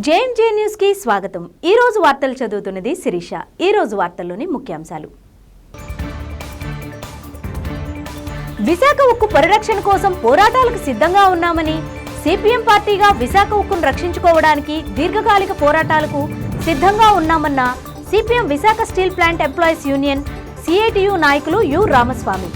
JMJ news కి స్వాగతం। ఈ రోజు వార్తలు చదువుతున్నది శిరీష। ఈ రోజు వార్తల్లోని ముఖ్యాంశాలు। విశాఖ ఉక్కు పరిరక్షణ కోసం పోరాటాలకు సిద్ధంగా ఉన్నామని సిపిఎం పార్టీగా విశాఖ ఉక్కును రక్షించుకోవడానికి దీర్ఘకాలిక పోరాటాలకు సిద్ధంగా ఉన్నామన్న CPM Visakha steel plant employees union CITU నాయకులు యు రామస్వామి।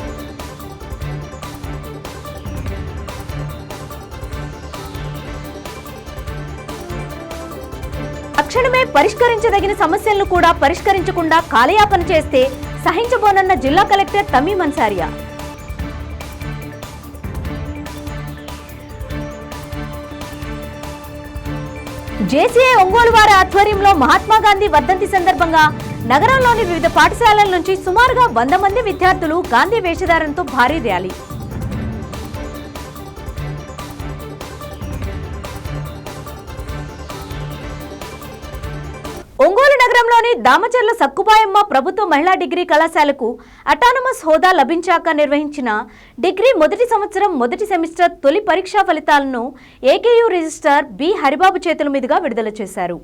తక్షణమే పరిష్కరించదగిన సమస్యలను కూడా పరిష్కరించకుండా కాలయాపన చేస్తే సహించబోనన్న జిల్లా కలెక్టర్ తమీమ్ అన్సారియా। జేసీఐ ఒంగోలు వారి ఆధ్వర్యంలో మహాత్మా గాంధీ వర్ధంతి సందర్భంగా నగరంలోని వివిధ పాఠశాలల నుంచి సుమారుగా 100 మంది విద్యార్థులు గాంధీ వేషధారణతో భారీ ర్యాలీ। ఒంగోలు నగరంలోని దామచర్ల సక్కుబాయమ్మ ప్రభుత్వ మహిళా డిగ్రీ కళాశాలకు అటానమస్ హోదా లభించాక నిర్వహించిన డిగ్రీ మొదటి సంవత్సరం మొదటి సెమిస్టర్ తొలి పరీక్షా ఫలితాలను ఏకేయూ రిజిస్ట్రార్ బి హరిబాబు చేతుల మీదుగా విడుదల చేశారు।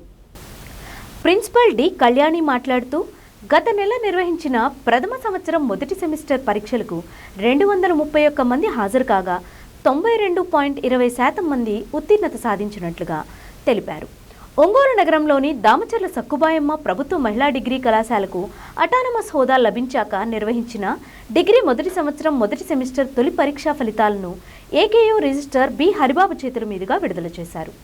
ప్రిన్సిపల్ డి కళ్యాణి మాట్లాడుతూ గత నెల నిర్వహించిన ప్రథమ సంవత్సరం మొదటి సెమిస్టర్ పరీక్షలకు 231 మంది హాజరు కాగా 92.20% మంది ఉత్తీర్ణత సాధించినట్లుగా తెలిపారు। ఒంగోలు నగరంలోని దామచర్ల సక్కుబాయమ్మ ప్రభుత్వ మహిళా డిగ్రీ కళాశాలకు అటానమస్ హోదా లభించాక నిర్వహించిన డిగ్రీ మొదటి సంవత్సరం మొదటి సెమిస్టర్ తొలి పరీక్షా ఫలితాలను ఏకేయూ రిజిస్ట్రార్ బి హరిబాబు చేతుల మీదుగా విడుదల చేశారు।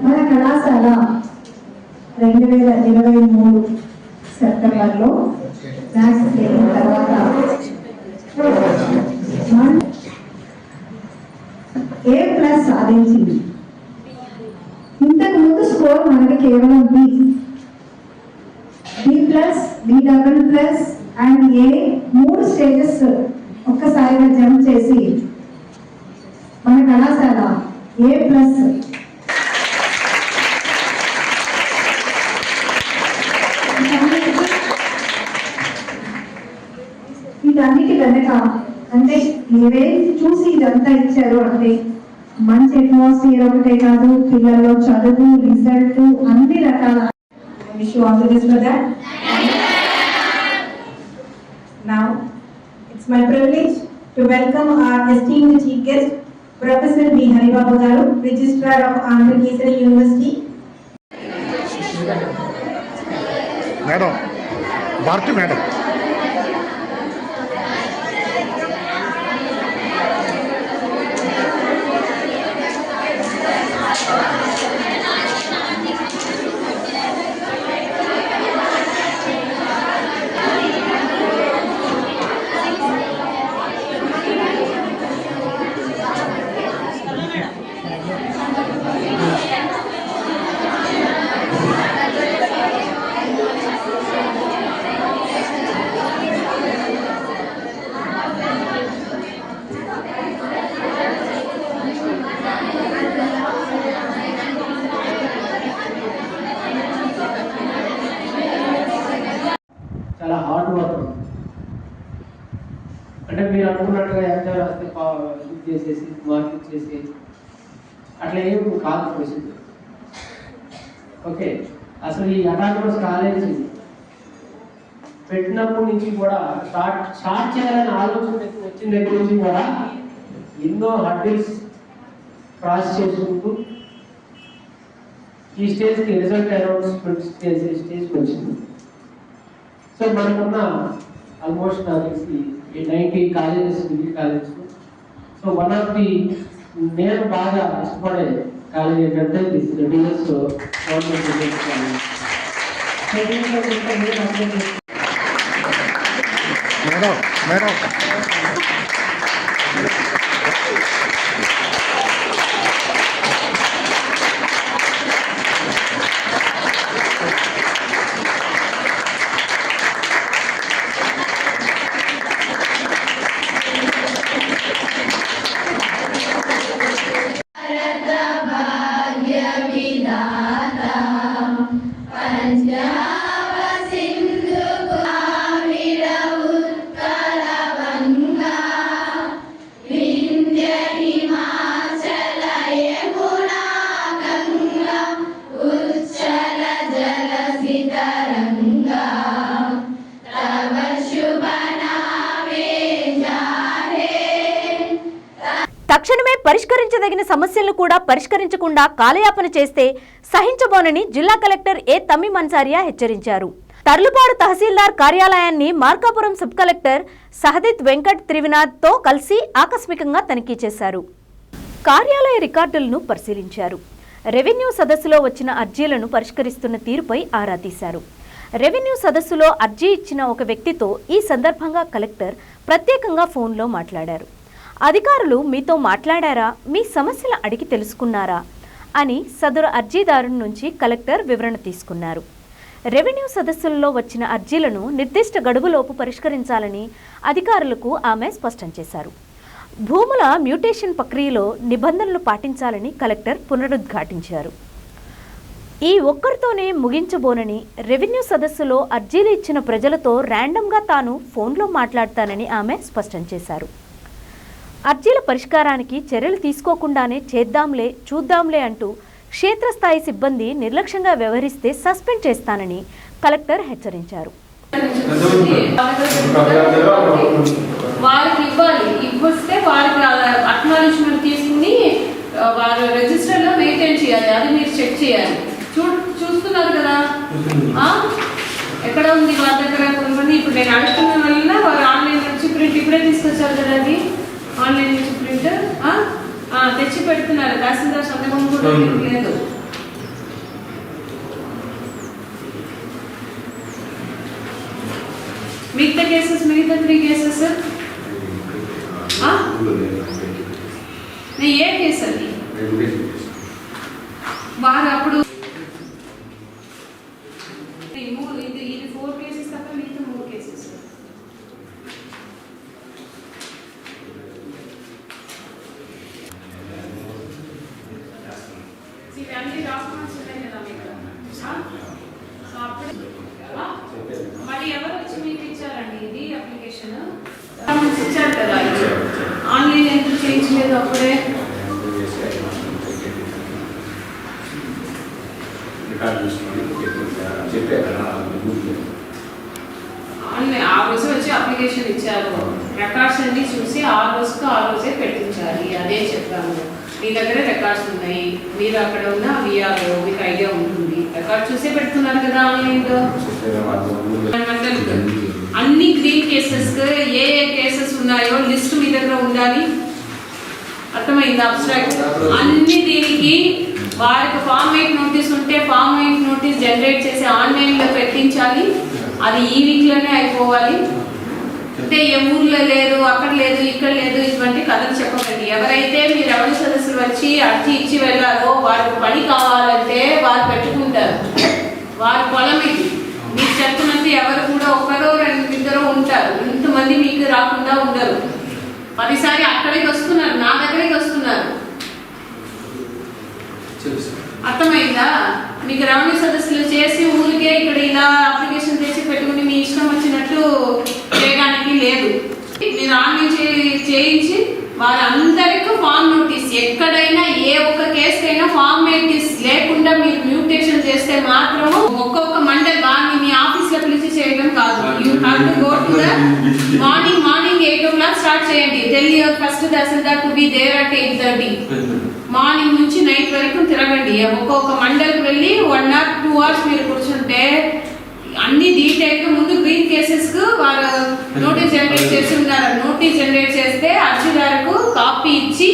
మన కళాశాల 2023 సెప్టెంబర్లో మ్యాథ్స్ ట్రైనింగ్ తర్వాత A+ సాధించింది। ఇంతకు ముందు స్కోర్ మనకి కేవలం B+, B+, and A 3 stages ఒక్కసారిగా జంప్ చేసి మన కళాశాల A+ వీటన్నిటి వెనక అంటే ఏవేవి చూసి ఇదంతా ఇచ్చారు అంటే మంచి అట్మాస్ఫియర్ ఒకటే కాదు, పిల్లల్లో చదువు, రిజల్ట్, అన్ని రకాల Now, it's my privilege to welcome our esteemed chief guest, Professor B. Haribabu Garu, Registrar of Andhra Kesari University. Madam, Bharti Madam. చాలా హార్డ్ వర్క్ అంటే మీరు అనుకున్నట్టుగా ఎగ్జామ్ రాస్తే ఇది చేసేసి మార్క్ చేసి అట్లా ఏం కాదు పరిస్థితి। ఓకే, అసలు ఈ అటానమస్ కాలేజీ పెట్టినప్పటి నుంచి కూడా స్టార్ట్ చేయాలని ఆలోచన వచ్చిన దగ్గర నుంచి కూడా ఎన్నో హర్డిల్స్ క్రాస్ చేసుకుంటూ ఈ స్టేజ్కి రిజల్ట్ అనౌన్స్మెంట్ స్టేజ్కి వచ్చింది. సో మనకున్న ఆల్మోస్ట్ నాకు తెలిసి 90 colleges, degree colleges. So one of the నేను బాగా ఇష్టపడే కాలేజ్ ఏంటంటే this DS government college. So దీంట్లో ఇంకా నేను అప్లై చేస్తాను. మేడం తక్షణమే పరిష్కరించదగిన సమస్యలను కూడా పరిష్కరించకుండా కాలయాపన చేస్తే సహించబోనని జిల్లా కలెక్టర్ ఏ తమీం అన్సారియా హెచ్చరించారు. తర్లుపాడు తహసీల్దార్ కార్యాలయాన్ని మార్కాపురం సబ్ కలెక్టర్ సహదిత్ వెంకట్ త్రివినాథ్తో కలిసి ఆకస్మికంగా తనిఖీ చేశారు. కార్యాలయ రికార్డులను పరిశీలించారు. రెవెన్యూ సదస్సులో వచ్చిన అర్జీలను పరిష్కరిస్తున్న తీరుపై ఆరా తీశారు. రెవెన్యూ సదస్సులో అర్జీ ఇచ్చిన ఒక వ్యక్తితో ఈ సందర్భంగా కలెక్టర్ ప్రత్యేకంగా ఫోన్లో మాట్లాడారు. అధికారులు మీతో మాట్లాడారా, మీ సమస్యలు అడిగి తెలుసుకున్నారా అని సదరు అర్జీదారుని నుంచి కలెక్టర్ వివరణ తీసుకున్నారు. రెవెన్యూ సదస్సుల్లో వచ్చిన అర్జీలను నిర్దిష్ట గడువులోపు పరిష్కరించాలని అధికారులకు ఆమె స్పష్టం చేశారు. భూముల మ్యూటేషన్ ప్రక్రియలో నిబంధనలు పాటించాలని కలెక్టర్ పునరుద్ఘాటించారు. ఈ ఒక్కరితోనే ముగించబోనని, రెవెన్యూ సదస్సులో అర్జీలు ఇచ్చిన ప్రజలతో ర్యాండమ్గా తాను ఫోన్లో మాట్లాడతానని ఆమె స్పష్టం చేశారు. అర్జీల పరిష్కారానికి చర్యలు తీసుకోకుండానే చేద్దాంలే చూద్దాంలే అంటూ క్షేత్రస్థాయి సిబ్బంది నిర్లక్ష్యంగా వ్యవహరిస్తే సస్పెండ్ చేస్తానని కలెక్టర్ హెచ్చరించారు. వారికి ఇవ్వాలి, ఇవ్వస్తే వారికి అక్నాలెడ్జ్మెంట్ తీసుకుని వారు రిజిస్టర్లో మెయింటైన్ చేయాలి. అది మీరు చెక్ చేయాలి. చూస్తున్నారు కదా ఎక్కడ ఉంది వారి దగ్గర. కొంతమంది ఇప్పుడు నేను అడుగుతున్న వల్ల వారు ఆన్లైన్ నుంచి ప్రింట్ ఇప్పుడే తీసుకొచ్చారు కదా, అది ఆన్లైన్ నుంచి ప్రింట్ తెచ్చి పెడుతున్నారు. తహసీల్దార్ సంతకం కూడా లేదు. మిగతా కేసెస్, మిగతా 3 కేసెస్ ఏ కేసు అది వారు అప్పుడు ఇది 4 కేసెస్ తప్ప మిగతా 3 కేసెస్. ఇవన్నీ డాక్యుమెంట్స్ ఉన్నాయి కదా మీకు. సో అప్పుడు మళ్ళీ ఎవరు వచ్చి మీకు ఇచ్చారండి ఇది అప్లికేషన్? ఇచ్చారు కదా, ఆన్లైన్ ఎందుకు చేయించలేదు అప్పుడే? ఆ రోజు వచ్చి అప్లికేషన్ ఇచ్చారు. రికార్డ్స్ అన్ని చూసి ఆ రోజుకు ఆ రోజే పెట్టించాలి. అదే చెప్పాము. మీ దగ్గర రికార్డ్స్ ఉన్నాయి, మీరు అక్కడ ఉన్న విఆర్ఓ మీకు ఐడియా ఉంటుంది. రికార్డ్ చూసే పెడుతున్నారు కదా ఆన్లైన్లో. అన్ని గ్రీన్ కేసెస్ ఏ కేసెస్ ఉన్నాయో లిస్ట్ మీ దగ్గర ఉండాలి. అర్థమైంది? అబ్స్ట్రాక్ట్ అన్ని దీనికి వారికి ఫామ్ 8 నోటీస్ ఉంటే ఫామ్ 8 నోటీస్ జనరేట్ చేసి ఆన్లైన్లో పెట్టించాలి. అది ఈ వీక్లోనే అయిపోవాలి. అంటే ఏ ఊర్లో లేదు, అక్కడ లేదు, ఇక్కడ లేదు, ఇటువంటి కథలు చెప్పకండి. ఎవరైతే మీ రెవెన్యూ సదస్సులు వచ్చి అర్జీ ఇచ్చి వెళ్ళారో వారికి పని కావాలంటే వారు పెట్టుకుంటారు. వారి పొలం ఇది. మీకు చెప్తున్నట్టు ఎవరు కూడా ఒకరో 2 ఉంటారు. ఇంతమంది మీకు రాకుండా ఉండరు. 10 సారి అక్కడికి వస్తున్నారు, నా దగ్గరికి వస్తున్నారు. అర్థమైందా? మీకు రెవెన్యూ సదస్సులు చేసి ఊరికే ఇక్కడ ఇలా అప్లికేషన్ తెచ్చి పెట్టుకుని మీ ఇష్టం వచ్చినట్లు చేయడానికి లేదు. మీరు ఆన్లైన్ చేయించి వారందరికీ ఫామ్ నోటీస్, ఎక్కడైనా ఏ ఒక్క కేసుకైనా ఫామ్ నోటీస్ లేకుండా మీరు మ్యూటేషన్ చేస్తే మాత్రము ఒక్కొక్క మండల్ వారిని మీ ఆఫీస్లో పిలిచి చేయడం కాదు. You have to go to the morning 8 o'clock start చేయండి. Tell your first tahsildar to be there at 8:30. Morning నుంచి నైట్ వరకు తిరగండి. ఒక్కొక్క మండల్కి వెళ్ళి 1 or 2 hours మీరు కూర్చుంటే అన్ని డీటెయిల్గా ముందు గ్రీన్ కేసెస్కు వారు నోటీస్ జనరేట్ చేసి ఉన్నారు. నోటీస్ జనరేట్ చేస్తే అర్జీదారుకు కాపీ ఇచ్చి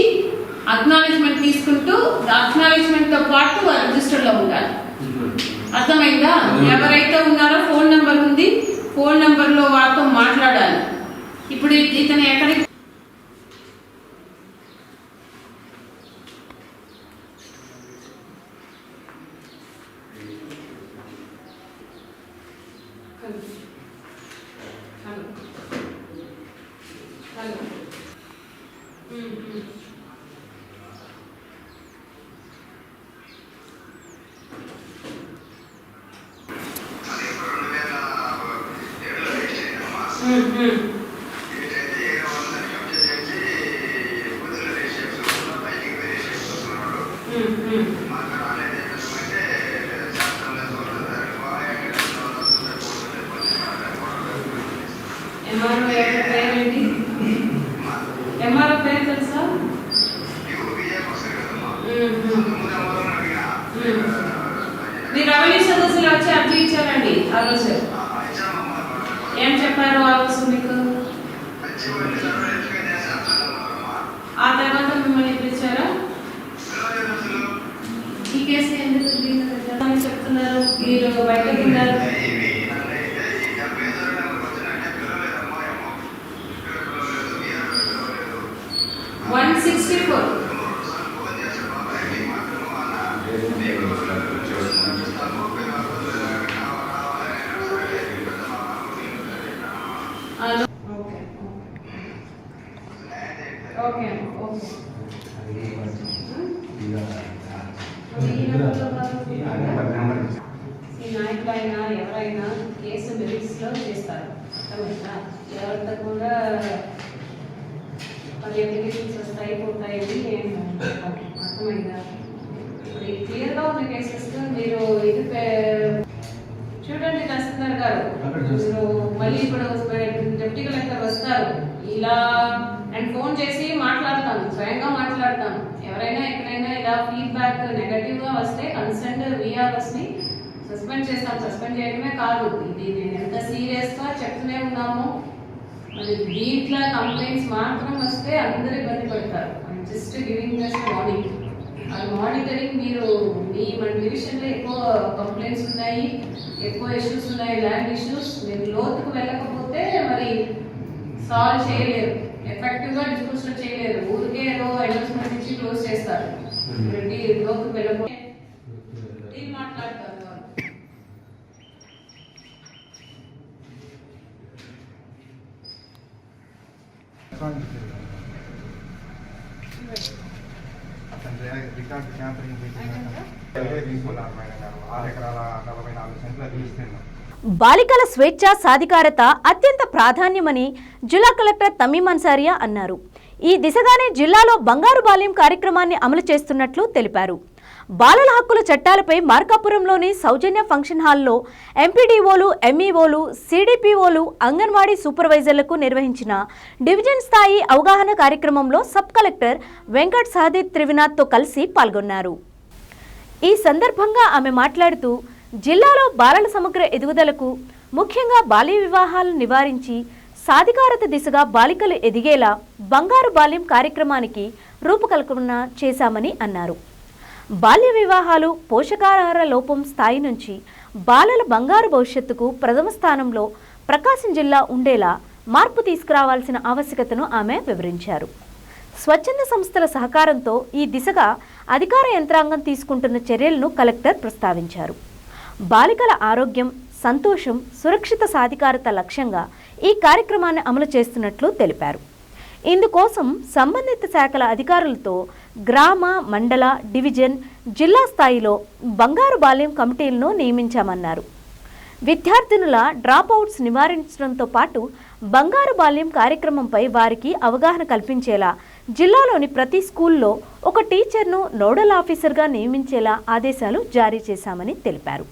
అక్నాలెడ్జ్మెంట్ తీసుకుంటూ అక్నాలెడ్జ్మెంట్తో పాటు వారు రిజిస్టర్లో ఉండాలి. అర్థమైందా? ఎవరైతే ఉన్నారో ఫోన్ నెంబర్ ఉంది, ఫోన్ నెంబర్లో వారితో మాట్లాడాలి. ఇప్పుడు ఇతను ఎక్కడికి ఎంఆర్ఓ పేరు తెలుసా? మీరు రెవెన్యూ సదస్సులు వచ్చి అర్జీ ఇచ్చారండి ఆ రోజు. ఏం చెప్పారు ఆ రోజు మీకు? ఆ తర్వాత మిమ్మల్ని పిలిచారా? ఈ కేసు ఎందుకు చెప్తున్నారు? మీరు బయటకు ఉన్నారు. 164 ఓకే నాయకులైనా ఎవరైనా కేసు మెరిట్స్లో చేస్తారు. అర్థమైందా? ఎవరితో కూడా మరి అప్లికేషన్స్ వస్తాయి పోతాయి అర్థమైందా? ఇప్పుడు క్లియర్గా ఉన్న కేసెస్ మీరు ఇది చూడండి తహసీల్దార్ గారు, మీరు మళ్ళీ ఇప్పుడు డిప్యూటీ కలెక్టర్ వస్తారు ఇలా అండ్ ఫోన్ చేసి మాట్లాడతాను, స్వయంగా మాట్లాడతాను. ఎవరైనా ఎక్కడైనా ఇలా ఫీడ్బ్యాక్ నెగటివ్గా వస్తే కన్సర్న్ విఆర్ఎస్ని సస్పెండ్ చేస్తాం. సస్పెండ్ చేయడమే కాదు, ఇది నేను ఎంత సీరియస్గా చెప్తూనే ఉన్నాము. మరి దీంట్లో కంప్లైంట్స్ మాత్రం వస్తే అందరూ ఇబ్బంది పడతారు. Just giving just warning. ఆ మానిటరింగ్ మీరు మన డివిజన్లో ఎక్కువ కంప్లైంట్స్ ఉన్నాయి, ఎక్కువ ఇష్యూస్ ఉన్నాయి, ల్యాండ్ ఇష్యూస్. మీరు లోతుకు వెళ్ళకపోతే మరి సాల్వ్ చేయలేరు, ఎఫెక్టివ్గా డిస్పోజల్ చేయలేరు. ఊరికే ఏదో అనౌన్స్మెంట్ ఇచ్చి క్లోజ్ చేస్తారు. లోతుకు వెళ్ళకపోతే మాట్లాడతారు. రికార్డు ట్యాంపరింగ్ తీసుకున్నారు మేడం గారు. 6 ఎకరాల 44 సెంట్లు తీసుకున్నారు. బాలికల స్వేచ్ఛ సాధికారత అత్యంత ప్రాధాన్యమని జిల్లా కలెక్టర్ తమీం అన్సారియా అన్నారు. ఈ దిశగానే జిల్లాలో బంగారు బాల్యం కార్యక్రమాన్ని అమలు చేస్తున్నట్లు తెలిపారు. బాలల హక్కుల చట్టాలపై మార్కాపురంలోని సౌజన్య ఫంక్షన్ హాల్లో ఎంపీడీఓలు, ఎంఈఓలు, సిడిపిఓలు, అంగన్వాడీ సూపర్వైజర్లకు నిర్వహించిన డివిజన్ స్థాయి అవగాహన కార్యక్రమంలో సబ్ కలెక్టర్ వెంకట్ సహదేవ్ త్రివినాథ్తో కలిసి పాల్గొన్నారు. ఈ సందర్భంగా ఆమె మాట్లాడుతూ జిల్లాలో బాలల సమగ్ర ఎదుగుదలకు, ముఖ్యంగా బాల్య వివాహాలను నివారించి సాధికారత దిశగా బాలికలు ఎదిగేలా బంగారు బాల్యం కార్యక్రమానికి రూపకల్పన చేశామని అన్నారు. బాల్య వివాహాలు, పోషకాహార లోపం స్థాయి నుంచి బాలల బంగారు భవిష్యత్తుకు ప్రథమ స్థానంలో ప్రకాశం జిల్లా ఉండేలా మార్పు తీసుకురావాల్సిన ఆవశ్యకతను ఆమె వివరించారు. స్వచ్ఛంద సంస్థల సహకారంతో ఈ దిశగా అధికార యంత్రాంగం తీసుకుంటున్న చర్యలను కలెక్టర్ ప్రస్తావించారు. బాలికల ఆరోగ్యం, సంతోషం, సురక్షిత సాధికారత లక్ష్యంగా ఈ కార్యక్రమాన్ని అమలు చేస్తున్నట్లు తెలిపారు. ఇందుకోసం సంబంధిత శాఖల అధికారులతో గ్రామ, మండల, డివిజన్, జిల్లా స్థాయిలో బంగారు బాల్యం కమిటీలను నియమించామన్నారు. విద్యార్థినుల డ్రాప్అవుట్స్ నివారించడంతో పాటు బంగారు బాల్యం కార్యక్రమంపై వారికి అవగాహన కల్పించేలా జిల్లాలోని ప్రతి స్కూల్లో ఒక టీచర్ను నోడల్ ఆఫీసర్గా నియమించేలా ఆదేశాలు జారీ చేశామని తెలిపారు.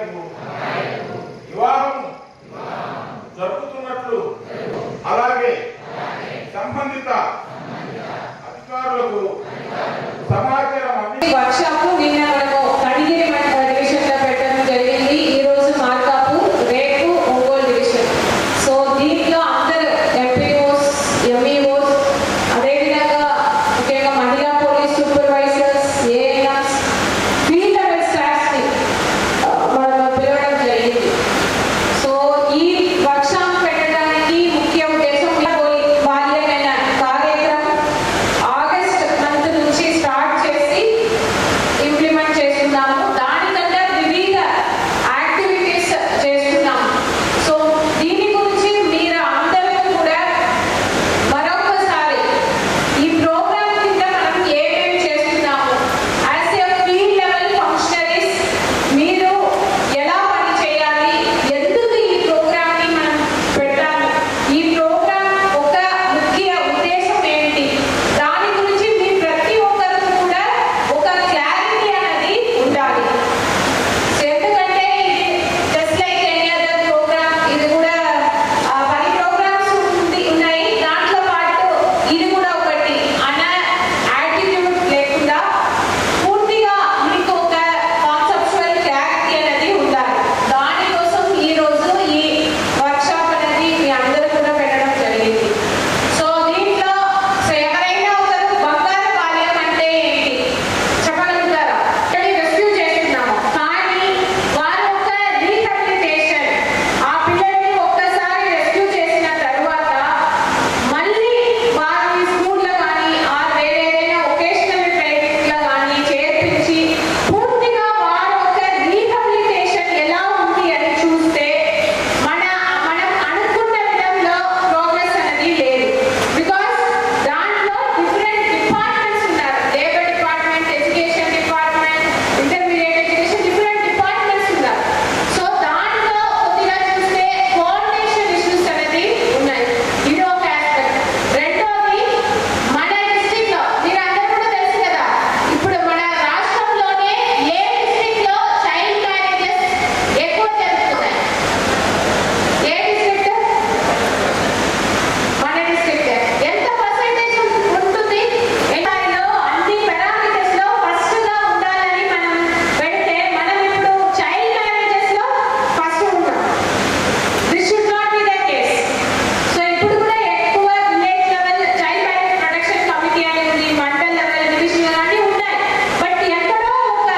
అమ్మాయిలకు వివాహం జరుపుతున్నట్లు అలాగే సంబంధిత అధికారులకు సమాచారం వర్క్షాప్ నిన్న మనము కడిగిరి డివిజన్ లో పెట్టడం జరిగింది. ఈ రోజు మార్కాపూర్, రేపు ఒంగోలు డివిజన్. సో దీంట్లో అందరూ ఎంపీఓస్, ఎంఈఓస్, అదేవిధంగా ముఖ్యంగా మహిళా police supervisors, ANMs, field level staffs ని మనం పిలవడం జరిగింది. సో ఈ వర్క్షాప్ పెట్టడానికి ముఖ్య ఉద్దేశం బాల్యమైన కార్యక్రమం ఆగస్ట్ మంత్ నుంచి స్టార్ట్ చేసి ఇంప్లిమెంట్ చేస్తున్నాము. దానికంటే వివిధ యాక్టివిటీస్ చేస్తున్నాము. సో దీని గురించి మీరు అందరూ కూడా మరొకసారి ఈ ప్రోగ్రామ్ కింద మనం ఏమేమి చేస్తున్నాము, as a field level functionaries మీరు ఎలా పని చేయాలి, ఎందుకు ఈ ప్రోగ్రామ్ ని మనం పెట్టాలి, ఈ ప్రోగ్రామ్ ఒక ముఖ్య ఉద్దేశం ఏంటి, దాని గురించి మీ ప్రతి ఒక్కరికి కూడా ఒక క్లారిటీ అనేది ఉండాలి. ఎందుకంటే ఇది just like any other program, ఇది కూడా 10 ప్రోగ్రామ్స్ ఉన్నాయి, దాంట్లో పాటు ఇది కూడా ఒకటి అన్న యాటిట్యూడ్ లేకుండా పూర్తిగా మీకు ఒక కాన్సెప్చువల్ క్లారిటీ అనేది ఉండాలి. దానికోసం ఈ రోజు ఈ వర్క్షాప్ అనేది మీ అందరూ కూడా పెట్టడం జరిగింది. సో దీంట్లో ఎవరైనా ఒకరు బంగారు బాల్యం అంటే ఏంటి చెప్పగలుగుతారా? రెస్క్యూ చేస్తున్నాము, కానీ వారు ఒక రీహాబిలిటేషన్, ఆ పిల్లల్ని ఒక్కసారి రెస్క్యూ చేసిన తర్వాత మళ్ళీ వారిని స్కూల్లో కానీ వేరే ఏదైనా ఒకేషనల్ ట్రైనింగ్లో కానీ చేర్పించి పూర్తిగా వారు ఒక రీహాబిలిటేషన్ ఎలా ఉంది అని చూస్తే మనం అనుకున్న విధంలో ప్రోగ్రెస్ అనేది లేదు. బికాస్ దాంట్లో డిఫరెంట్ డిపార్ట్మెంట్స్ ఉన్నారు, labour department, education department, intermediate education, different departments ఉన్నారు. సో దాంట్లో కొద్దిగా చూస్తే కోఆర్డినేషన్ ఇష్యూస్ అనేది ఉన్నాయి. ఇది ఒక ఆస్పెక్ట్. రెండోది మన డిస్ట్రిక్ట్ లో మీరు అందరూ కూడా తెలుసు కదా, ఇప్పుడు మన రాష్ట్రంలోనే ఏ డిస్ట్రిక్ట్ లో చైల్డ్ మ్యారేజెస్ ఎక్కువ జరుగుతున్నాయి? ఏ డిస్ట్రిక్ట్? మన డిస్ట్రిక్ట్. ఎంత పర్సెంటేజ్ ఉంటుంది? ఎంతలో అన్ని పారామీటర్స్ లో ఫస్ట్ గా ఉండాలని మనం పెడితే మనం ఇప్పుడు చైల్డ్ మ్యారేజెస్ లో ఫస్ట్ ఉంటాం. This should not be the case. So ఇప్పుడు కూడా ఎక్కువ village level child marriage protection committee అనేది ఉంది, మండల్ లెవెల్, డివిజన్ అన్ని ఉన్నాయి. బట్ ఎక్కడో ఒక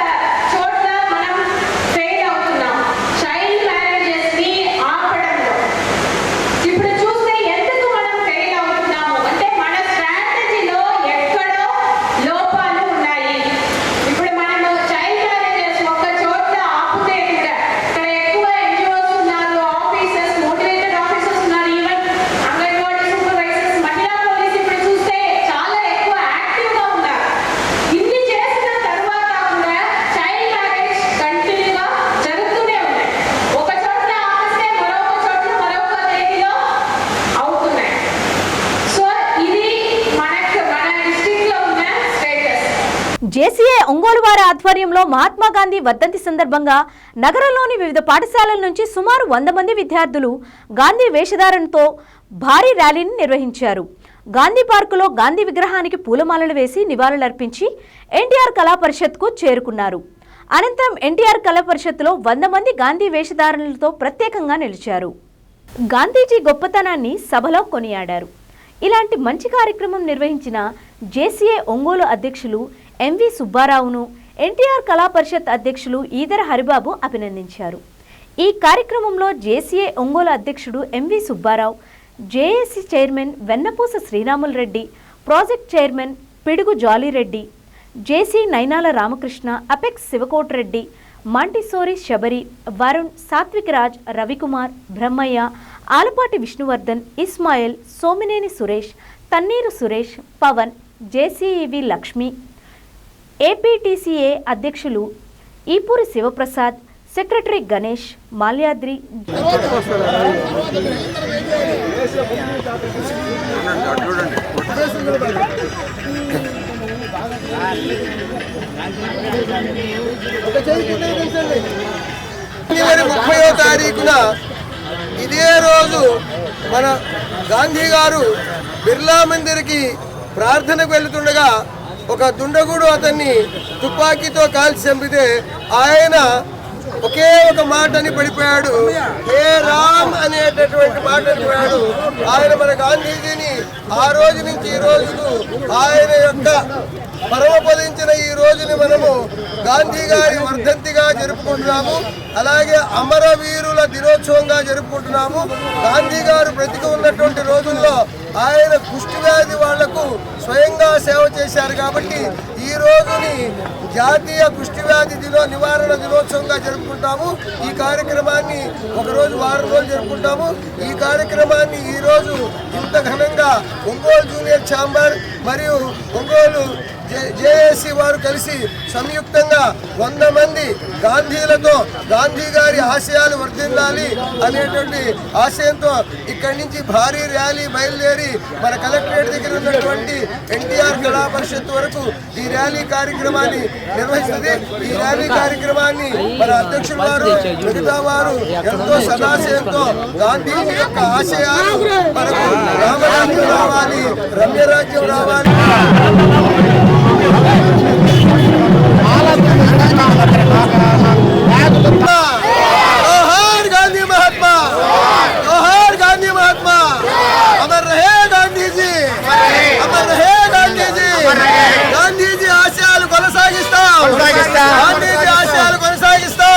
చోట్ల మనం ఫెయిల్ అవుతున్నాం చైల్డ్ మ్యారేజెస్ ని ఆపడంలో. ఇప్పుడు చూస్తే ఎందుకు మనం ఫెయిల్ అవుతున్నాము అంటే మన స్ట్రాటజీలో ఎక్కడో లోపాలు ఉన్నాయి. ఇప్పుడు మనము చైల్డ్ మ్యారేజెస్ ఒక చోట్ల ఆపితే కూడా ఇక్కడ ఎక్కువ ఎన్జిఓస్ ఉన్నారు, ఆఫీసర్స్, మోటివేటెడ్ ఆఫీసర్స్ ఉన్నారు, ఈవెన్ అంగన్వాడీ సూపర్వైజర్స్, మహిళా పోలీస్ ఇప్పుడు చూస్తే చాలా ఎక్కువ యాక్టివ్ గా ఉన్నారు. ఇన్ని చేసిన తర్వాత కూడా చైల్డ్ మ్యారేజ్ కంటిన్యూగా జరుగుతూనే ఉన్నాయి. ఒక చోట్ల ఆపిస్తే మరొక చోట్ల మరొక తేదీలో అవుతున్నాయి. సో ఇది మన డిస్ట్రిక్ట్ లో ఉన్న స్టేటస్. జేసీఏ ఒంగోలు వారి ఆధ్వర్యంలో మహాత్మా గాంధీ వర్ధంతి సందర్భంగా నగరంలోని వివిధ పాఠశాలల నుంచి సుమారు 100 మంది విద్యార్థులు గాంధీ వేషధారణతో భారీ ర్యాలీని నిర్వహించారు. గాంధీ పార్కులో గాంధీ విగ్రహానికి పూలమాలలు వేసి నివాళులర్పించి ఎన్టీఆర్ కళా పరిషత్కు చేరుకున్నారు. అనంతరం ఎన్టీఆర్ కళా పరిషత్తులో 100 మంది గాంధీ వేషధారణలతో ప్రత్యేకంగా నిలిచారు. గాంధీజీ గొప్పతనాన్ని సభలో కొనియాడారు. ఇలాంటి మంచి కార్యక్రమం నిర్వహించిన జేసీఏ ఒంగోలు అధ్యక్షులు ఎంవి సుబ్బారావును ఎన్టీఆర్ కళా పరిషత్ అధ్యక్షులు ఈదర హరిబాబు అభినందించారు. ఈ కార్యక్రమంలో జేసీఏ ఒంగోలు అధ్యక్షుడు ఎంవి సుబ్బారావు, జేఏసీ చైర్మన్ వెన్నపూస శ్రీరాములు రెడ్డి, ప్రాజెక్ట్ చైర్మన్ పిడుగు జాలీరెడ్డి, జేసీ నైనాల రామకృష్ణ, అపెక్స్ శివకోటరెడ్డి, మాంటిసోరి శబరి, వరుణ్, సాత్విక్ రాజ్, రవికుమార్, బ్రహ్మయ్య, ఆలపాటి విష్ణువర్ధన్, ఇస్మాయిల్, సోమినేని సురేష్, తన్నీరు సురేష్, పవన్, జేసీఈవి లక్ష్మి, ఏపీటీసీఏ అధ్యక్షులు ఈపూరి శివప్రసాద్, సెక్రటరీ గణేష్, మాల్యాద్రి, తారీఖున ఇదే రోజు మన గాంధీ గారు బిర్లా మందిర్కి ప్రార్థనకు వెళుతుండగా ఒక దుండగుడు అతన్ని తుపాకీతో కాల్చి చంపితే ఆయన ఒకే ఒక మాటని పడిపోయాడు, హే రామ్ అనేటటువంటి మాట అడిపోయాడు. ఆయన మన గాంధీజీని ఆ రోజు నుంచి ఈ రోజుకు ఆయన యొక్క పరమపదించిన ఈ రోజుని మనము గాంధీ గారి వర్ధంతిగా జరుపుకుంటున్నాము. అలాగే అమరవీరుల దినోత్సవంగా జరుపుకుంటున్నాము. గాంధీ గారు బ్రతికి ఉన్నటువంటి రోజుల్లో ఆయన కుష్టి వ్యాధి వాళ్లకు స్వయంగా సేవ చేశారు కాబట్టి ఈ రోజుని జాతీయ కుష్టి వ్యాధి నివారణ దినోత్సవంగా జరుపుకుంటాము. ఈ కార్యక్రమాన్ని ఒకరోజు వారం రోజులు జరుపుకుంటాము. ఈ కార్యక్రమాన్ని ఈ రోజు ఇంత ఘనంగా ఒంగోలు జూనియర్ ఛాంబర్ మరియు ఒంగోలు జేఏసీ వారు కలిసి సంయుక్తంగా 100 మంది గాంధీలతో గాంధీ గారి ఆశయాలు వర్ధిల్లాలి అనేటువంటి ఆశయంతో ఇక్కడి నుంచి భారీ ర్యాలీ బయలుదేరి మన కలెక్టరేట్ దగ్గర ఉన్నటువంటి ఎన్టీఆర్ కళా పరిషత్ వరకు ఈ ర్యాలీ కార్యక్రమాన్ని నిర్వహిస్తుంది. ఈ ర్యాలీ కార్యక్రమాన్ని మన అధ్యక్షుల వారు మిగతా వారు ఎంతో సదాశయంతో గాంధీజీ యొక్క ఆశయాలు మనకు రామరాజ్యం రావాలి, రమ్యరాజ్యం రావాలి. जोहार गांधी महात्मा, जोहार गांधी महात्मा, अमर रहे गांधी जी, अमर रहे गांधी जी. गांधी जी ఆశయాలు కొనసాగిస్తాం, గాంధీ జీ ఆశయాలు కొనసాగిస్తాం,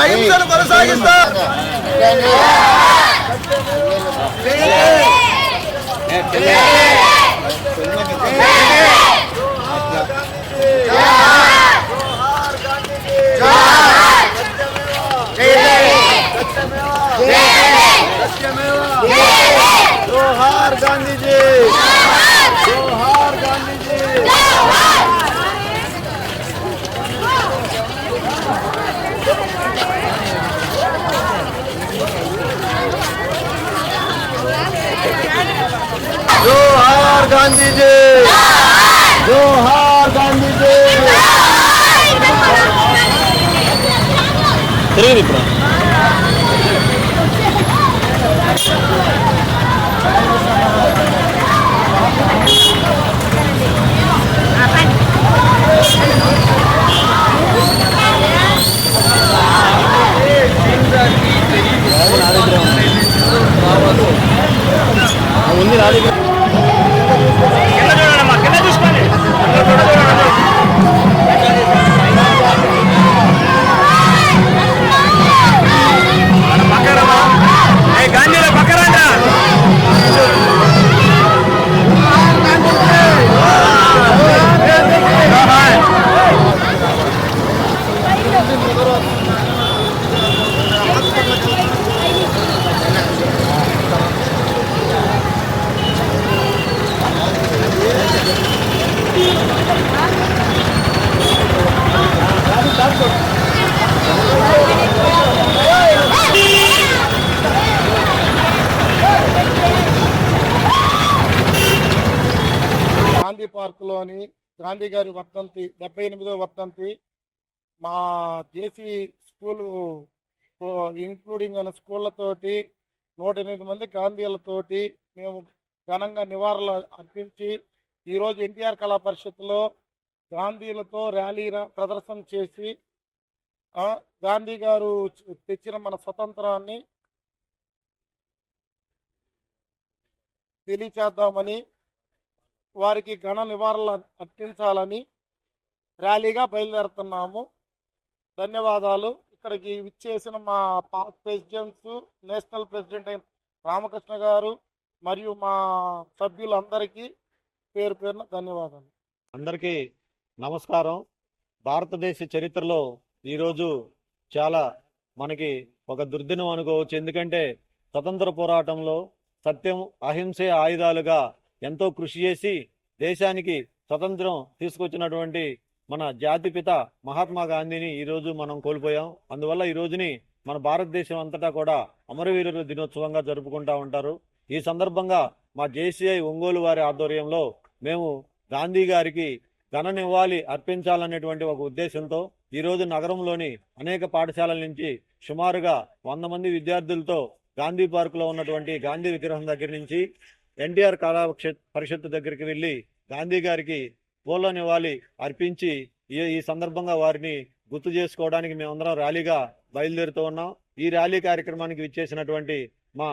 అహింసను కొనసాగిస్తాం. जोहार गांधी जी, जोहार गांधी जी. जोहार गांधी जी, जोहार गांधी जी. గాంధీ పార్కులోని గాంధీ గారి వర్ధంతి 78వ వర్ధంతి మా జేసీ స్కూలు ఇంక్లూడింగ్ అనే స్కూళ్ళతోటి 108 మంది గాంధీలతోటి మేము ఘనంగా నివాళులు అర్పించి ఈరోజు ఎన్టీఆర్ కళా పరిషత్తులో గాంధీలతో ర్యాలీ ప్రదర్శన చేసి గాంధీ గారు తెచ్చిన మన స్వతంత్రాన్ని తెలియచేద్దామని వారికి ఘన నివాళులు అర్పించాలని ర్యాలీగా బయలుదేరుతున్నాము. ధన్యవాదాలు. ఇక్కడికి విచ్చేసిన మా ప్రెసిడెంట్స్, నేషనల్ ప్రెసిడెంట్ అయిన రామకృష్ణ గారు మరియు మా సభ్యులందరికీ పేరు పేరున ధన్యవాదాలు. అందరికీ నమస్కారం. భారతదేశ చరిత్రలో ఈరోజు చాలా మనకి ఒక దుర్దినం అనుకోవచ్చు. ఎందుకంటే స్వతంత్ర పోరాటంలో సత్యం, అహింసే ఆయుధాలుగా ఎంతో కృషి చేసి దేశానికి స్వతంత్రం తీసుకొచ్చినటువంటి మన జాతిపిత మహాత్మా గాంధీని ఈరోజు మనం కోల్పోయాం. అందువల్ల ఈ రోజుని మన భారతదేశం అంతటా కూడా అమరవీరుల దినోత్సవంగా జరుపుకుంటూ ఉంటారు. ఈ సందర్భంగా మా జేసీఐ ఒంగోలు వారి ఆధ్వర్యంలో మేము గాంధీ గారికి ఘన నివాళి అర్పించాలనేటువంటి ఒక ఉద్దేశంతో ఈరోజు నగరంలోని అనేక పాఠశాలల నుంచి సుమారుగా 100 మంది విద్యార్థులతో గాంధీ పార్కులో ఉన్నటువంటి గాంధీ విగ్రహం దగ్గర నుంచి ఎన్టీఆర్ కళా పరిషత్తు దగ్గరికి వెళ్ళి గాంధీ గారికి పూల నివాళి అర్పించి ఈ సందర్భంగా వారిని గుర్తు చేసుకోవడానికి మేమందరం ర్యాలీగా బయలుదేరుతూ ఉన్నాం. ఈ ర్యాలీ కార్యక్రమానికి విచ్చేసినటువంటి మా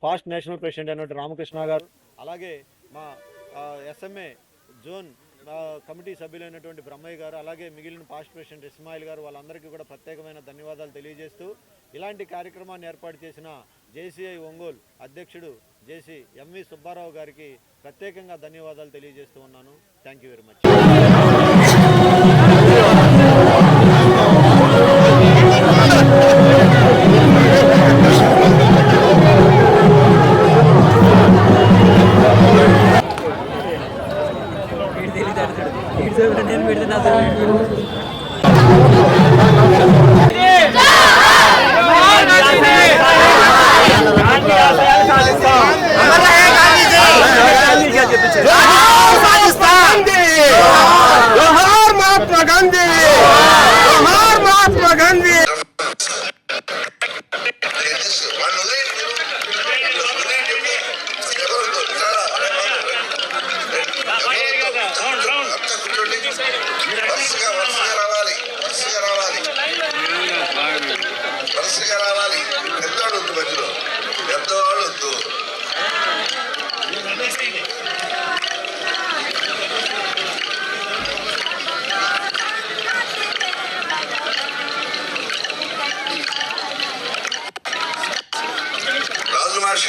ఫాస్ట్ నేషనల్ ప్రెసిడెంట్ అయినటువంటి రామకృష్ణ గారు, అలాగే మా SMA జోన్ కమిటీ సభ్యులైనటువంటి బ్రహ్మయ్య గారు, అలాగే మిగిలిన పాస్ట్ ప్రెసిడెంట్ ఇస్మాయిల్ గారు, వాళ్ళందరికీ కూడా ప్రత్యేకమైన ధన్యవాదాలు తెలియజేస్తూ ఇలాంటి కార్యక్రమాన్ని ఏర్పాటు చేసిన JCI ఒంగోలు అధ్యక్షుడు JC MV సుబ్బారావు గారికి ప్రత్యేకంగా ధన్యవాదాలు తెలియజేస్తూ ఉన్నాను. Thank you very much.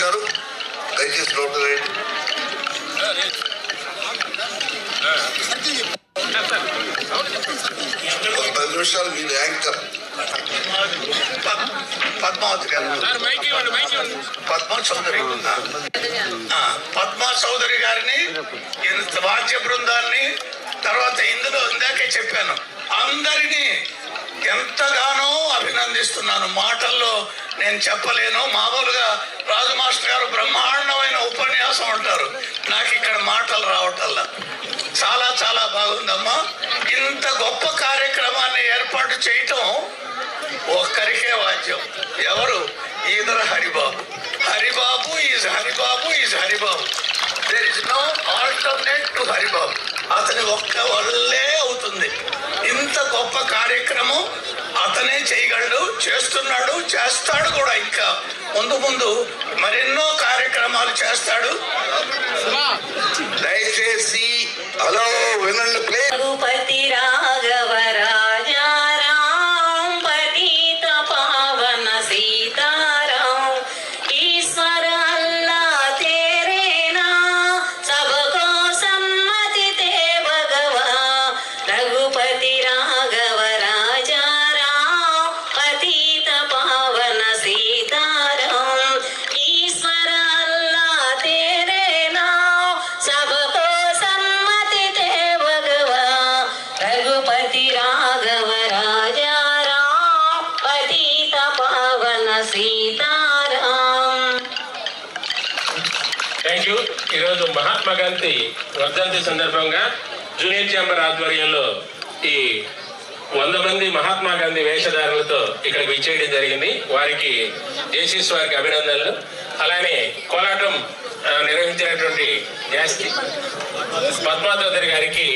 గారు దయచేసి నోట్ రండి. ఒక 10 నిమిషాలు మీరు యాంకర్ పద్మావతి గారు, పద్మా చౌదరి, పద్మా చౌదరి గారిని, వాద్య బృందాన్ని, తర్వాత ఇందులో ఇందాకే చెప్పాను అందరినీ ఎంతగానో అభినందిస్తున్నాను. మాటల్లో నేను చెప్పలేను. మామూలుగా రాజు మాస్టర్ గారు బ్రహ్మాండమైన ఉపన్యాసం అంటారు, నాకు ఇక్కడ మాటలు రావటల్లా. చాలా చాలా బాగుందమ్మా. ఇంత గొప్ప కార్యక్రమాన్ని ఏర్పాటు చేయటం ఒక్కరికే వాద్యం. ఎవరు? Edara Haribabu. Haribabu is Haribabu is Haribabu. There is no alternate to Haribabu. అతని ఒక్క వల్లే అవుతుంది. ఇంత గొప్ప కార్యక్రమం అతనే చేయగలడు, చేస్తున్నాడు, చేస్తాడు కూడా. ఇంకా ముందు ముందు మరెన్నో కార్యక్రమాలు చేస్తాడు. దయచేసి హలో వినండి ప్లే. రఘుపతి రాఘవ రాజా రాం పతిత పావన సీతారాం ఈశ్వర అల్లా तेरे नाम सबको सम्मति ते भगवा रघुपति राघव राजा राम पतित पावन सीताराम ईश्वर अल्ला तेरे नाम सबको सम्मति ते भगवा रघुपति राघव राजा राम पतित पावन सीताराम. Thank you. ఈరోజు మహాత్మా గాంధీ వర్ధంతి సందర్భంగా జూనియర్ ఛాంబర్ ఆధ్వర్యంలో ఈ 100 మంది మహాత్మా గాంధీ వేషధారులతో ఇక్కడికి విచ్చేయడం జరిగింది. వారికి జేసీస్ వారికి అభినందనలు. అలానే కోలాటం నిర్వహించినటువంటి జాస్తి పద్మా చౌదరి గారికి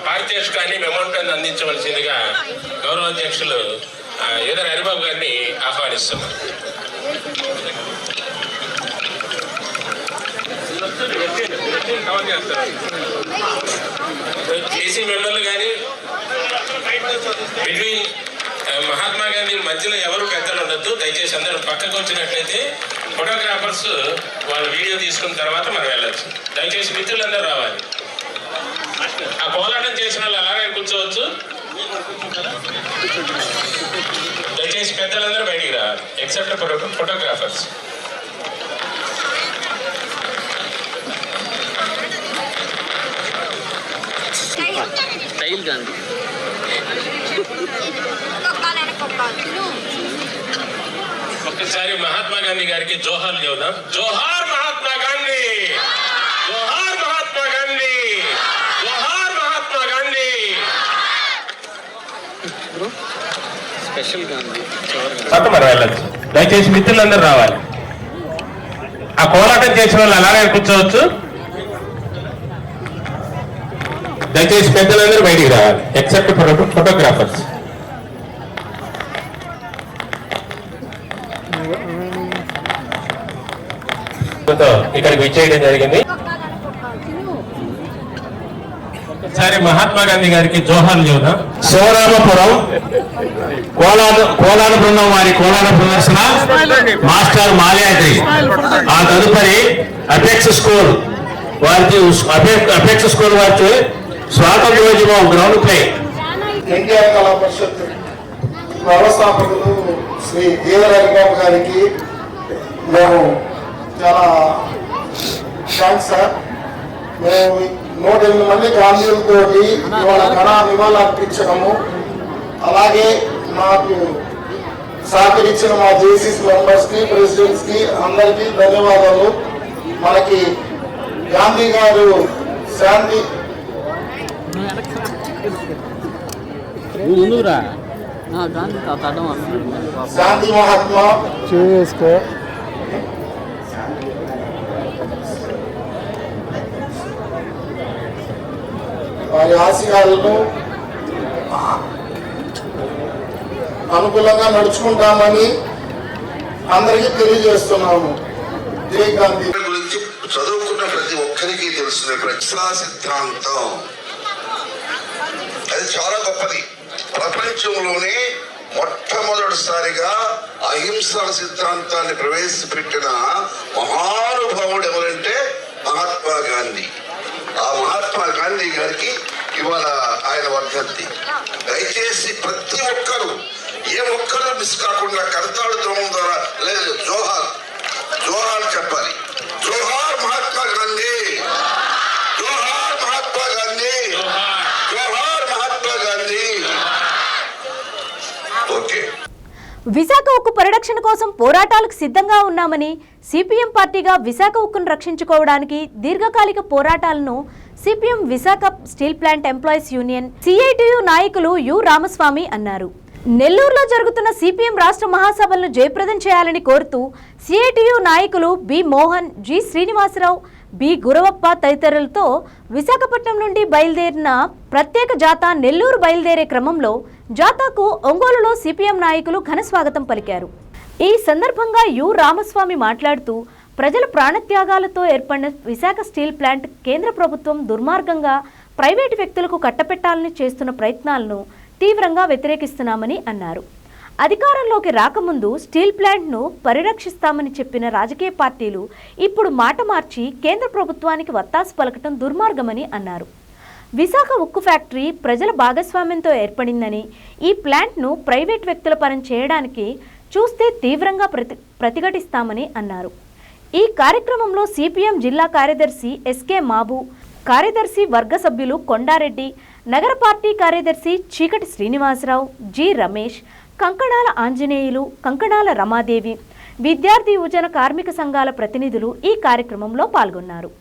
పారితోషికాన్ని మెమోంటాన్ని అందించవలసిందిగా గౌరవ అధ్యక్షులు ఈదర హరిబాబు గారిని ఆహ్వానిస్తున్నారు. ఏసీ మెంబర్లు కానీ బిట్వీన్ మహాత్మా గాంధీ మధ్యలో ఎవరు పెద్దలు ఉండొద్దు. దయచేసి అందరూ పక్కకు వచ్చినట్లయితే ఫోటోగ్రాఫర్స్ వాళ్ళ వీడియో తీసుకున్న తర్వాత మనం వెళ్ళచ్చు. దయచేసి మిత్రులందరూ రావాలి. ఆ పోరాటం చేసిన వాళ్ళు అలాగే కూర్చోవచ్చు. దయచేసి పెద్దలందరూ బయటికి రావాలి ఎక్సెప్ట్ ఫోటోగ్రాఫర్స్. ఒక్కసారి మహాత్మా గాంధీ గారికి జోహార్ చెబుదాం. జోహార్ మహాత్మా గాంధీ, జోహార్ మహాత్మా గాంధీ, జోహార్ మహాత్మా గాంధీ. మరి వెళ్ళచ్చు. దయచేసి మిత్రులందరూ రావాలి. ఆ కోలాటం చేసిన వాళ్ళు అలాగే కూర్చోవచ్చు. దయచేసి పెద్దలందరూ బయటికి రావాలి ఎక్సెప్ట్ ఫోటోగ్రాఫర్స్. ఇక్కడికి విచ్చేయడం జరిగింది. సరే, మహాత్మా గాంధీ గారికి జోహార్లు చెబుదాం. శివరామపురం కోలాట బృందం వారి కోలాట ప్రదర్శన మాస్టర్ మాల్యాద్రి. ఆ తదుపరి అపెక్స్ స్కూల్ వారికి స్వాతంత్రోద్యమం గ్రౌండ్ ప్లే. ఎన్టీఆర్ కళా పరిషత్ వ్యవస్థాపకులు శ్రీ హరిబాబు గారికి మేము చాలా థ్యాంక్స్ సార్. మేము 108 మంది గాంధీలతో ఇవాళ నివాళులు అర్పించడము, అలాగే మాకు సహకరించిన మా జేసీసీ మెంబర్స్ కి, ప్రెసిడెంట్స్ కి అందరికీ ధన్యవాదాలు. మనకి గాంధీ గారు శాంతి మహాత్మా వారి ఆశయాలను అనుకూలంగా నడుచుకుంటామని అందరికీ తెలియజేస్తున్నాము. జై గాంధీ. గురించి చదువుకున్న ప్రతి ఒక్కరికి తెలిసిన ప్రజా సిద్ధాంతం అది చాలా గొప్పది. ప్రపంచంలోనే మొట్టమొదటిసారిగా అహింసా సిద్ధాంతాన్ని ప్రవేశపెట్టిన మహానుభావుడు ఎవరంటే మహాత్మా గాంధీ. ఆ మహాత్మా గాంధీ గారికి ఇవాళ ఆయన వర్ధంతి. దయచేసి ప్రతి ఒక్కరూ మిస్ కాకుండా కరతాళ ధ్రువం ద్వారా లేదు జోహార్ చెప్పాలి. జోహార్ మహాత్మా గాంధీ, జోహార్ మహాత్మా గాంధీ, జోహార్ మహాత్మా గాంధీ. ఓకే. విశాఖ ఉక్కు పరిరక్షణ కోసం పోరాటాలకు సిద్ధంగా ఉన్నామని సిపిఎం పార్టీగా విశాఖ ఉక్కును రక్షించుకోవడానికి దీర్ఘకాలిక పోరాటాలను CPM Visakha steel plant employees union CITU నాయకులు యు రామస్వామి అన్నారు. నెల్లూరులో జరుగుతున్న సిపిఎం రాష్ట్ర మహాసభలను జయప్రదం చేయాలని కోరుతూ సిఐటియు నాయకులు బి మోహన్, జి శ్రీనివాసరావు, బి గురవప్ప తదితరులతో విశాఖపట్నం నుండి బయలుదేరిన ప్రత్యేక జాథా నెల్లూరు బయలుదేరే క్రమంలో జాథాకు ఒంగోలులో సిపిఎం నాయకులు ఘనస్వాగతం పలికారు. ఈ సందర్భంగా యు రామస్వామి మాట్లాడుతూ ప్రజల ప్రాణత్యాగాలతో ఏర్పడిన విశాఖ స్టీల్ ప్లాంట్ కేంద్ర ప్రభుత్వం దుర్మార్గంగా ప్రైవేటు వ్యక్తులకు కట్టపెట్టాలని చేస్తున్న ప్రయత్నాలను తీవ్రంగా వ్యతిరేకిస్తున్నామని అన్నారు. అధికారంలోకి రాకముందు స్టీల్ ప్లాంట్ను పరిరక్షిస్తామని చెప్పిన రాజకీయ పార్టీలు ఇప్పుడు మాట మార్చి కేంద్ర ప్రభుత్వానికి వత్తాసు పలకటం దుర్మార్గమని అన్నారు. విశాఖ ఉక్కు ఫ్యాక్టరీ ప్రజల భాగస్వామ్యంతో ఏర్పడిందని, ఈ ప్లాంట్ను ప్రైవేట్ వ్యక్తుల పరం చేయడానికి చూస్తే తీవ్రంగా ప్రతిఘటిస్తామని అన్నారు. ఈ కార్యక్రమంలో సిపిఎం జిల్లా కార్యదర్శి ఎస్కే మాబు, కార్యదర్శి వర్గ సభ్యులు కొండారెడ్డి, నగర పార్టీ కార్యదర్శి చీకటి శ్రీనివాసరావు, జి రమేష్, కంకణాల ఆంజనేయులు, కంకణాల రమాదేవి, విద్యార్థి యువజన కార్మిక సంఘాల ప్రతినిధులు ఈ కార్యక్రమంలో పాల్గొన్నారు.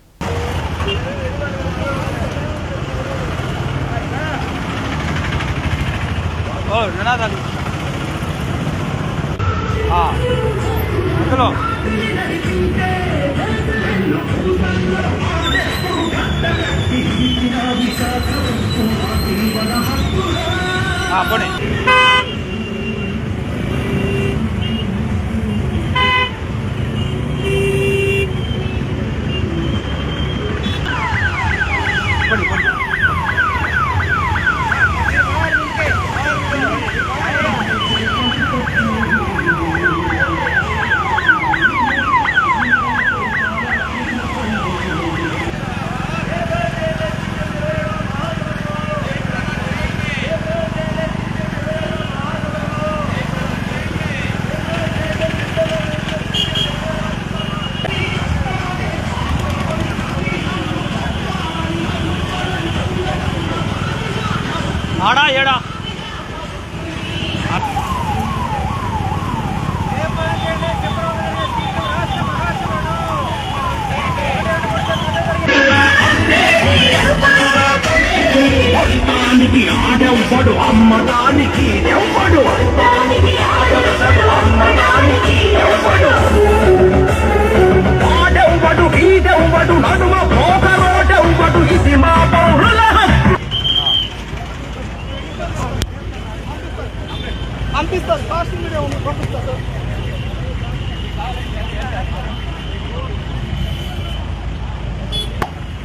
ఆడా ఏడా ఆడెవ్వడు అమ్మదానికి ఎవ్వడు పంపిస్తారు, ఫాస్ట్ మీడియా ఉంది, పంపిస్తారు.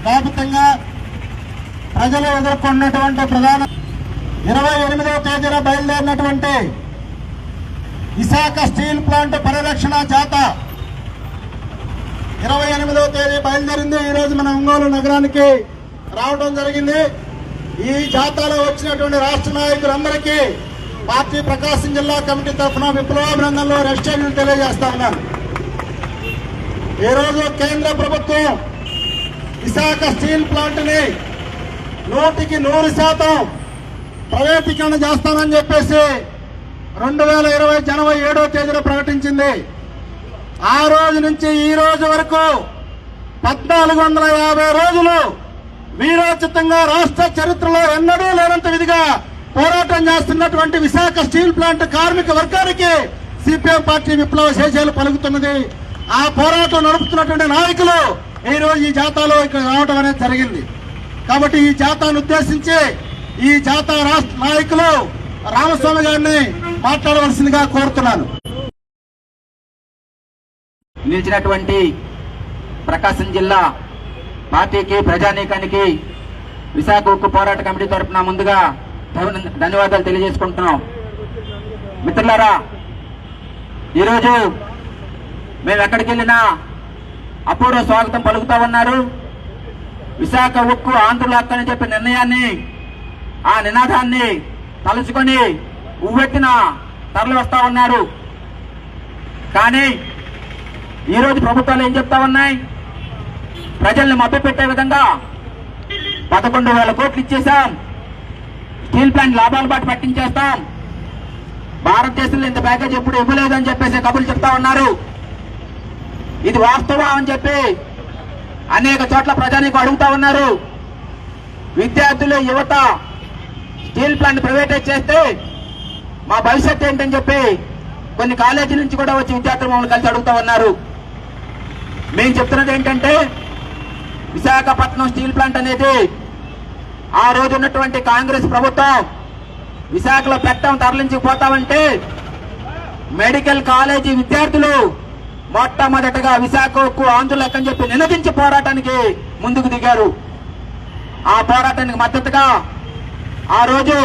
వ్యాప్తంగా ప్రజలు ఎదుర్కొన్నటువంటి ప్రధాన 28వ తేదీన బయలుదేరినటువంటి విశాఖ స్టీల్ ప్లాంట్ పరిరక్షణ జాత 28వ తేదీ బయలుదేరింది. ఈరోజు మన ఒంగోలు నగరానికి రావడం జరిగింది. ఈ జాతాలో వచ్చినటువంటి రాష్ట్ర నాయకులందరికీ పార్టీ ప్రకాశం జిల్లా కమిటీ తరఫున విప్లవాభినందనలు రెస్టేషన్లు తెలియజేస్తా ఉన్నాను. ఈరోజు కేంద్ర ప్రభుత్వం విశాఖ స్టీల్ ప్లాంట్ ని 100% ప్రైవేటీకరణ చేస్తానని చెప్పేసి 2020 జనవరి 7వ తేదీన ప్రకటించింది. ఆ రోజు నుంచి ఈ రోజు వరకు 1450 రోజులు వీరోచితంగా రాష్ట్ర చరిత్రలో ఎన్నడూ లేనంత విధిగా పోరాటం చేస్తున్నటువంటి విశాఖ స్టీల్ ప్లాంట్ కార్మిక వర్గానికి సిపిఎం పార్టీ విప్లవ శేషాలు పలుకుతున్నది. ఆ పోరాటం నడుపుతున్నటువంటి నాయకులు ఈ రోజు ఈ జాతాలో ఇక్కడ రావడం అనేది జరిగింది. కాబట్టి ఈ జాతాను ఉద్దేశించి ఈ జాతా రాష్ట్ర నాయకులు రామస్వామి గారిని మాట్లాడవలసిందిగా కోరుతున్నాను. నిలిచినటువంటి ప్రకాశం జిల్లా పార్టీకి, ప్రజానీకానికి విశాఖ ఉక్కు పోరాట కమిటీ తరఫున ముందుగా ధన్యవాదాలు తెలియజేసుకుంటున్నాం. మిత్రులారా, ఈరోజు మేము ఎక్కడికి వెళ్ళినా అపూర్వ స్వాగతం పలుకుతా ఉన్నారు. విశాఖ ఉక్కు ఆంధ్రుల హక్కు అని చెప్పే నిర్ణయాన్ని, ఆ నినాదాన్ని తలుచుకొని ఉవ్వెత్తిన తరలి వస్తా ఉన్నారు. కానీ ఈరోజు ప్రభుత్వాలు ఏం చెప్తా ఉన్నాయి? ప్రజల్ని మభ్యపెట్టే విధంగా 11,000 కోట్లు ఇచ్చేశాం, స్టీల్ ప్లాంట్ లాభాల బాట పట్టించేస్తాం, భారతదేశంలో ఇంత ప్యాకేజ్ ఎప్పుడు ఇవ్వలేదని చెప్పేసి కబుర్లు చెప్తా ఉన్నారు. ఇది వాస్తవం అని చెప్పి అనేక చోట్ల ప్రజానీకు అడుగుతా ఉన్నారు. విద్యార్థులు, యువత స్టీల్ ప్లాంట్ ప్రైవేటైజ్ చేస్తే మా భవిష్యత్తు ఏంటని చెప్పి కొన్ని కాలేజీ నుంచి కూడా వచ్చి విద్యార్థులు మమ్మల్ని కలిసి అడుగుతా ఉన్నారు. మేము చెప్తున్నది ఏంటంటే, విశాఖపట్నం స్టీల్ ప్లాంట్ అనేది ఆ రోజు ఉన్నటువంటి కాంగ్రెస్ ప్రభుత్వం విశాఖలో పెట్టం తరలించిపోతామంటే మెడికల్ కాలేజీ విద్యార్థులు మొట్టమొదటగా విశాఖ ఉక్కు ఆంధ్రుల హక్కు అని చెప్పి నినదించి పోరాటానికి ముందుకు దిగారు. ఆ పోరాటానికి మద్దతుగా ఆ రోజు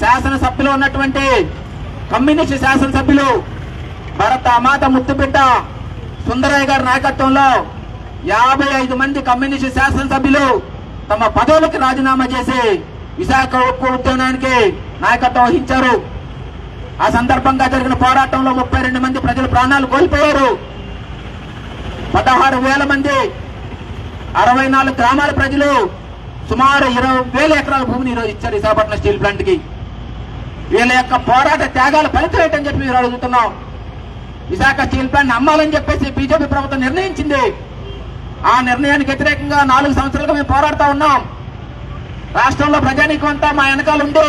శాసనసభ్యులు ఉన్నటువంటి కమ్యూనిస్టు శాసనసభ్యులు భరత అమాత ముద్దుబిడ్డ సుందరయ్య గారి నాయకత్వంలో 55 మంది కమ్యూనిస్టు శాసనసభ్యులు తమ పదవులకు రాజీనామా చేసి విశాఖ ఉక్కు ఉద్యమానికి నాయకత్వం వహించారు. ఆ సందర్భంగా జరిగిన పోరాటంలో 32 మంది ప్రజలు ప్రాణాలు కోల్పోయారు. 16,000 మంది 64 గ్రామాల ప్రజలు సుమారు 20,000 ఎకరాల భూమిని ఈరోజు ఇచ్చారు విశాఖపట్నం స్టీల్ ప్లాంట్ కి. వీళ్ళ యొక్క పోరాట త్యాగాల ఫలితం ఏంటని చెప్పి మీరు అడుగుతున్నాం. విశాఖ స్టీల్ ప్లాంట్ అమ్మాలని చెప్పేసి బీజేపీ ప్రభుత్వం నిర్ణయించింది. ఆ నిర్ణయానికి వ్యతిరేకంగా 4 సంవత్సరాలుగా మేము పోరాడుతూ ఉన్నాం. రాష్ట్రంలో ప్రజానీకం అంతా మా వెనకాలండి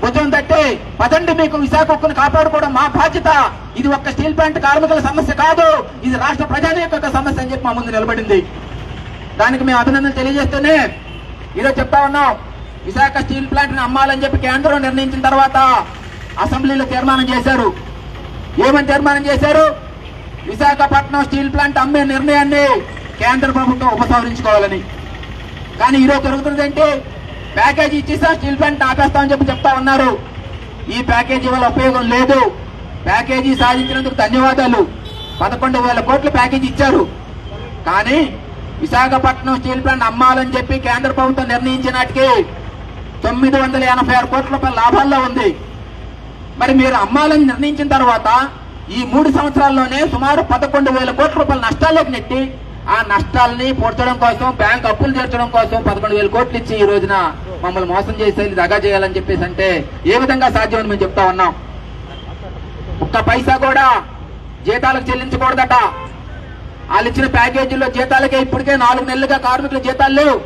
భుజం తట్టి పదండి, మీకు విశాఖ ఉక్కును కాపాడుకోవడం మా బాధ్యత, ఇది ఒక్క స్టీల్ ప్లాంట్ కార్మికుల సమస్య కాదు, ఇది రాష్ట్ర ప్రజానీకం యొక్క సమస్య అని చెప్పి మా ముందు నిలబడింది. దానికి మేము అభినందనలు తెలియజేస్తూనే ఈరోజు చెప్తా ఉన్నాం, విశాఖ స్టీల్ ప్లాంట్ ని అమ్మాలని చెప్పి కేంద్రం నిర్ణయించిన తర్వాత అసెంబ్లీలో తీర్మానం చేశారు. ఏమని తీర్మానం చేశారు? విశాఖపట్నం స్టీల్ ప్లాంట్ అమ్మే నిర్ణయాన్ని కేంద్ర ప్రభుత్వం ఉపసంహరించుకోవాలని. కానీ ఈరోజు జరుగుతున్నది ఏంటి? ప్యాకేజీ ఇచ్చేసా స్టీల్ ప్లాంట్ ఆపేస్తామని చెప్పి చెప్తా ఉన్నారు. ఈ ప్యాకేజీ వల్ల ఉపయోగం లేదు. ప్యాకేజీ సాధించినందుకు ధన్యవాదాలు. 11,000 కోట్ల ప్యాకేజీ ఇచ్చారు. కానీ విశాఖపట్నం స్టీల్ ప్లాంట్ అమ్మాలని చెప్పి కేంద్ర ప్రభుత్వం నిర్ణయించిన నాటికి 986 కోట్ల రూపాయల లాభాల్లో ఉంది. మరి మీరు అమ్మాలని నిర్ణయించిన తర్వాత ఈ 3 సంవత్సరాల్లోనే సుమారు 11,000 కోట్ల రూపాయల నష్టాల్లోకి నెట్టి ఆ నష్టాలని పూడ్చడం కోసం, బ్యాంక్ అప్పులు తీర్చడం కోసం 11,000 కోట్లు ఇచ్చి ఈ రోజున మమ్మల్ని మోసం చేసి దగా చేయాలని చెప్పేసి అంటే ఏ విధంగా సాధ్యమని మేము చెప్తా ఉన్నాం. ఒక్క పైసా కూడా జీతాలకు చెల్లించకూడదట. వాళ్ళు ఇచ్చిన ప్యాకేజీల్లో జీతాలకే ఇప్పటికే 4 నెలలుగా కార్మికుల జీతాలు లేవు.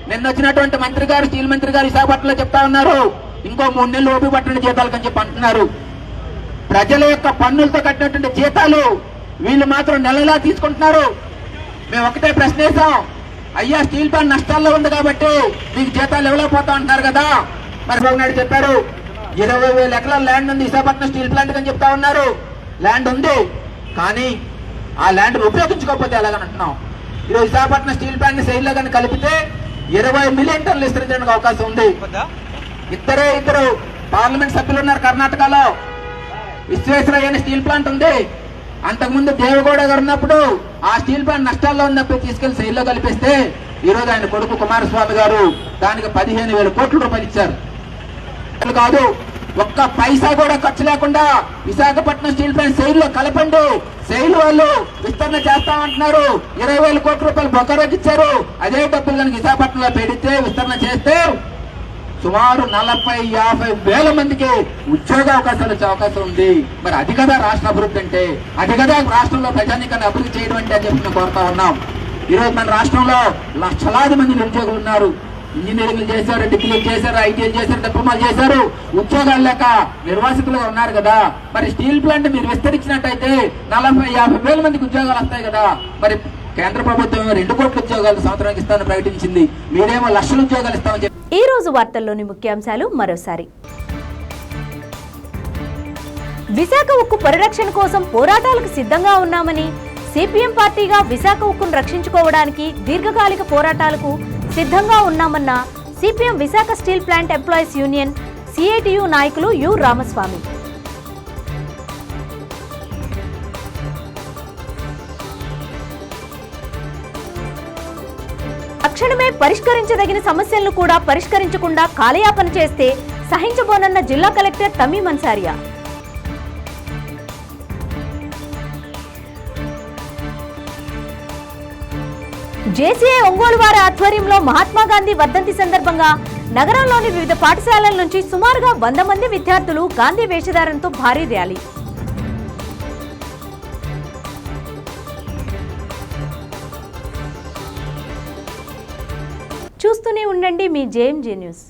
నిన్న వచ్చినటువంటి మంత్రి గారు, స్టీల్ మంత్రి గారు విశాఖపట్నంలో చెప్తా ఉన్నారు, ఇంకో 3 నెలలు ఓపి పట్టిన జీతాలకు అని చెప్పి అంటున్నారు. ప్రజల యొక్క పన్నులతో కట్టినటువంటి జీతాలు వీళ్ళు మాత్రం నెలలా తీసుకుంటున్నారు. మేము ఒకటే ప్రశ్న వేసాం, అయ్యా స్టీల్ ప్లాంట్ నష్టాల్లో ఉంది కాబట్టి మీకు జీతాలు ఇవ్వలేకపోతా అంటున్నారు కదా. మరి బాబు నాయుడు చెప్పారు 20,000 ఎకరాల ల్యాండ్ ఉంది విశాఖపట్నం స్టీల్ ప్లాంట్ అని చెప్తా ఉన్నారు. ల్యాండ్ ఉంది, కానీ ఆ ల్యాండ్ ఉపయోగించుకోకపోతే ఎలాగంటున్నాం. ఈరోజు విశాఖపట్నం స్టీల్ ప్లాంట్ సైడ్లో కానీ కలిపితే 20 మిలియన్ టన్నులు విస్తరించడానికి అవకాశం ఉంది. ఇద్దరు పార్లమెంట్ సభ్యులు ఉన్నారు కర్ణాటకలో. విశ్వేశ్వరయ్య స్టీల్ ప్లాంట్ ఉంది. అంతకుముందు దేవగౌడ గారు ఉన్నప్పుడు ఆ స్టీల్ ప్లాంట్ నష్టాల్లో ఉన్నప్పుడు తీసుకెళ్లి సైడ్లో కలిపిస్తే ఈరోజు ఆయన కొడుకు కుమారస్వామి గారు దానికి 15,000 కోట్ల రూపాయలు ఇచ్చారు. కాదు, ఒక్క పైసా కూడా ఖర్చు లేకుండా విశాఖపట్నం స్టీల్ ప్లాంట్ సైడ్లో కలపండి, సైడ్ వాళ్ళు విస్తరణ చేస్తామంటున్నారు. 20,000 కోట్ల రూపాయలు బొక్కరోకి ఇచ్చారు. అదే డబ్బులు కనుక విశాఖపట్నంలో పెడితే విస్తరణ చేస్తే సుమారు 40-50 వేల మందికి ఉద్యోగ అవకాశాలు వచ్చే అవకాశం ఉంది. మరి అది కదా రాష్ట్ర అభివృద్ధి అంటే, అది కదా రాష్ట్రంలో ప్రజానీకాన్ని అభివృద్ధి చేయడం అంటే అని చెప్పి మేము కోరుతా ఉన్నాం. ఈరోజు మన రాష్ట్రంలో లక్షలాది మంది నిరుద్యోగులు ఉన్నారు. ఇంజనీరింగ్లు చేశారు, డిగ్రీలు చేశారు, ఐటీఐ చేశారు, డిప్లొమాలు చేశారు, ఉద్యోగాలు లేక నిర్వాసితులుగా ఉన్నారు కదా. మరి స్టీల్ ప్లాంట్ మీరు విస్తరించినట్టయితే 40-50 వేల మందికి ఉద్యోగాలు వస్తాయి కదా. మరి కేంద్ర ప్రభుత్వం 2 కోట్ల ఉద్యోగాలు సంవత్సరానికి ఇస్తామని ప్రకటించింది, మీరేమో లక్షల ఉద్యోగాలు ఇస్తామని చెప్పి. ఈ రోజు వార్తల్లోని ముఖ్యాంశాలు మరోసారి. విశాఖ ఉక్కు పరిరక్షణ కోసం పోరాటాలకు సిద్ధంగా ఉన్నామని, సిపిఎం పార్టీగా విశాఖ ఉక్కును రక్షించుకోవడానికి దీర్ఘకాలిక పోరాటాలకు సిద్ధంగా ఉన్నామన్న CPM Visakha steel plant employees union CITU నాయకులు యు రామస్వామి. తక్షణమే పరిష్కరించదగిన సమస్యలను కూడా పరిష్కరించకుండా కాలయాపన చేస్తే సహించబోనన్న జిల్లా కలెక్టర్ తమీం అన్సారియా. జేసీఐ ఒంగోలు వారి ఆధ్వర్యంలో మహాత్మాగాంధీ వర్ధంతి సందర్భంగా నగరంలోని వివిధ పాఠశాలల నుంచి సుమారుగా 100 మంది విద్యార్థులు గాంధీ వేషధారణతో భారీ ర్యాలీ. చూస్తూనే ఉండండి మీ జేఎంజే న్యూస్.